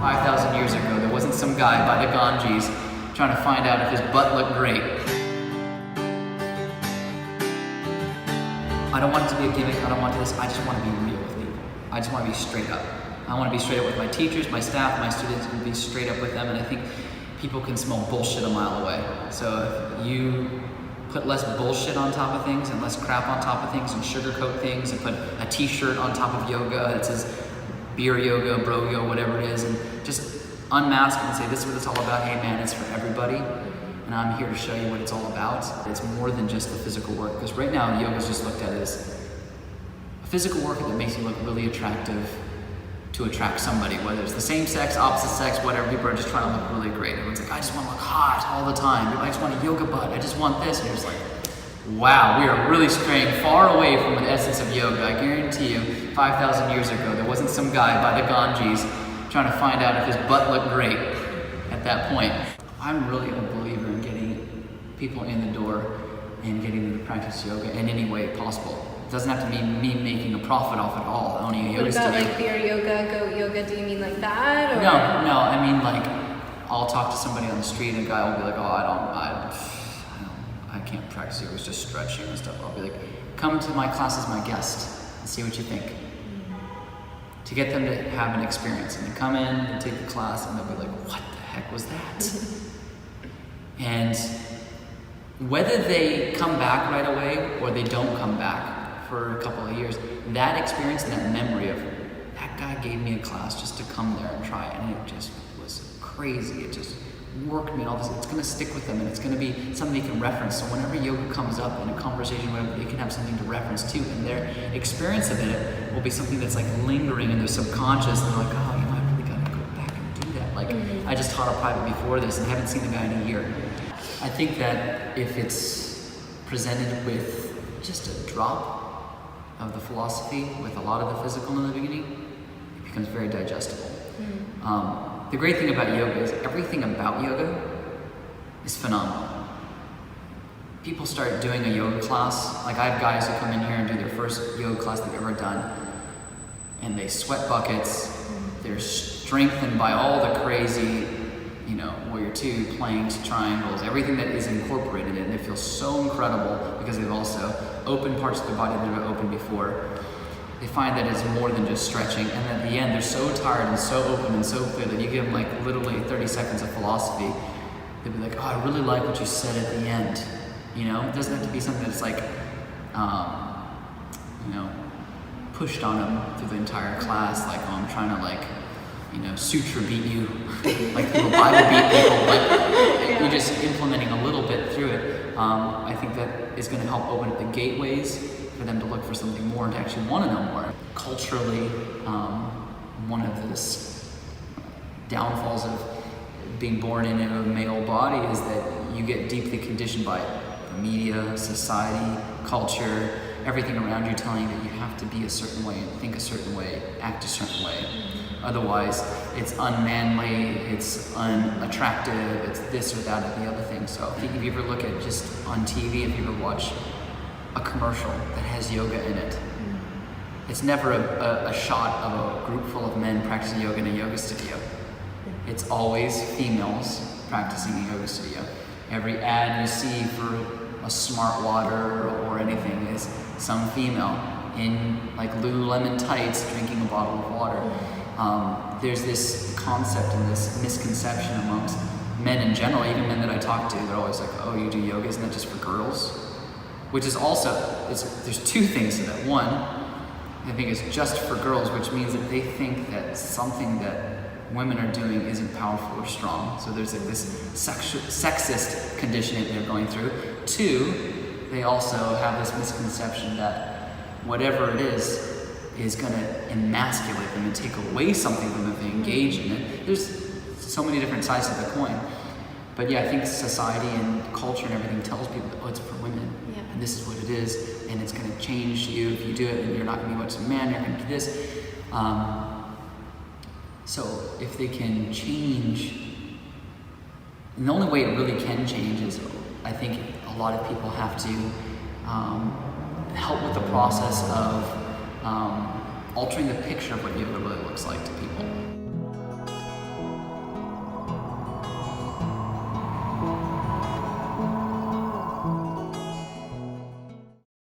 5,000 years ago, there wasn't some guy by the Ganges trying to find out if his butt looked great. I don't want it to be a gimmick, I don't want this, I just want to be real with people. I just want to be straight up. I want to be straight up with my teachers, my staff, my students, and be straight up with them, and I think people can smell bullshit a mile away. So if you put less bullshit on top of things and less crap on top of things and sugarcoat things and put a t-shirt on top of yoga that says beer yoga, bro yoga, whatever it is, and just unmask it and say, this is what it's all about. Hey man, it's for everybody, and I'm here to show you what it's all about. It's more than just the physical work, because right now yoga is just looked at as a physical work that makes you look really attractive to attract somebody, whether it's the same sex, opposite sex, whatever. People are just trying to look really great. Everyone's like, I just want to look hot all the time. I just want a yoga butt. I just want this. And you're just like, wow, we are really straying far away from the essence of yoga. I guarantee you, 5,000 years ago, there wasn't some guy by the Ganges trying to find out if his butt looked great at that point. I'm really a believer in getting people in the door and getting them to practice yoga in any way possible. It doesn't have to mean me making a profit off it all, owning a yoga studio. What about like beer yoga, goat yoga? Do you mean like that? Or? No, I mean like, I'll talk to somebody on the street and a guy will be like, oh, I can't practice yoga, it's just stretching and stuff. I'll be like, come to my class as my guest and see what you think. To get them to have an experience, and they come in and take the class and they'll be like, what the heck was that? And whether they come back right away or they don't come back for a couple of years, that experience and that memory of that guy gave me a class just to come there and try it, and it just was crazy. It just worked me and all this. It's gonna stick with them, and it's gonna be something they can reference. So whenever yoga comes up in a conversation, whatever, they can have something to reference to, and their experience of it will be something that's like lingering in their subconscious, and they're like, oh, I really gotta go back and do that. Like, I just taught a private before this and haven't seen the guy in a year. I think that if it's presented with just a drop of the philosophy with a lot of the physical in the beginning, it becomes very digestible. The great thing about yoga is everything about yoga is phenomenal. People start doing a yoga class, like I have guys who come in here and do their first yoga class they've ever done, and they sweat buckets, they're strengthened by all the crazy, warrior two, planks, triangles, everything that is incorporated in it. They feel so incredible because they've also opened parts of their body that have opened before. They find that it's more than just stretching, and at the end they're so tired and so open and so clear that you give them like literally 30 seconds of philosophy. They'll be like, oh, I really like what you said at the end. It doesn't have to be something that's like, pushed on them through the entire class, like, oh, I'm trying to like, sutra beat you, like the Bible beat people, but you're just implementing a little bit through it. I think that is going to help open up the gateways for them to look for something more and to actually want to know more. Culturally, one of the downfalls of being born into a male body is that you get deeply conditioned by the media, society, culture, everything around you telling you that you have to be a certain way and think a certain way, act a certain way. Otherwise, it's unmanly, it's unattractive, it's this or that or the other thing. So if you ever look at just on TV, if you ever watch a commercial that has yoga in it, it's never a shot of a group full of men practicing yoga in a yoga studio. It's always females practicing in a yoga studio. Every ad you see for a smart water or anything is some female in like Lululemon tights drinking a bottle of water. There's this concept and this misconception amongst men in general, even men that I talk to, they're always like, oh, you do yoga, isn't that just for girls? Which is also, there's two things to that. One, I think it's just for girls, which means that they think that something that women are doing isn't powerful or strong. So there's like this sexist conditioning they're going through. Two, they also have this misconception that whatever it is going to emasculate them and take away something from them if they engage in it. There's so many different sides to the coin. But yeah, I think society and culture and everything tells people that, oh, it's for women, and this is what it is, and it's going to change you if you do it, and you're not going to be much of a man, you're going to do this. So if they can change, and the only way it really can change is, I think a lot of people have to help with the process of altering the picture of what yoga really looks like to people.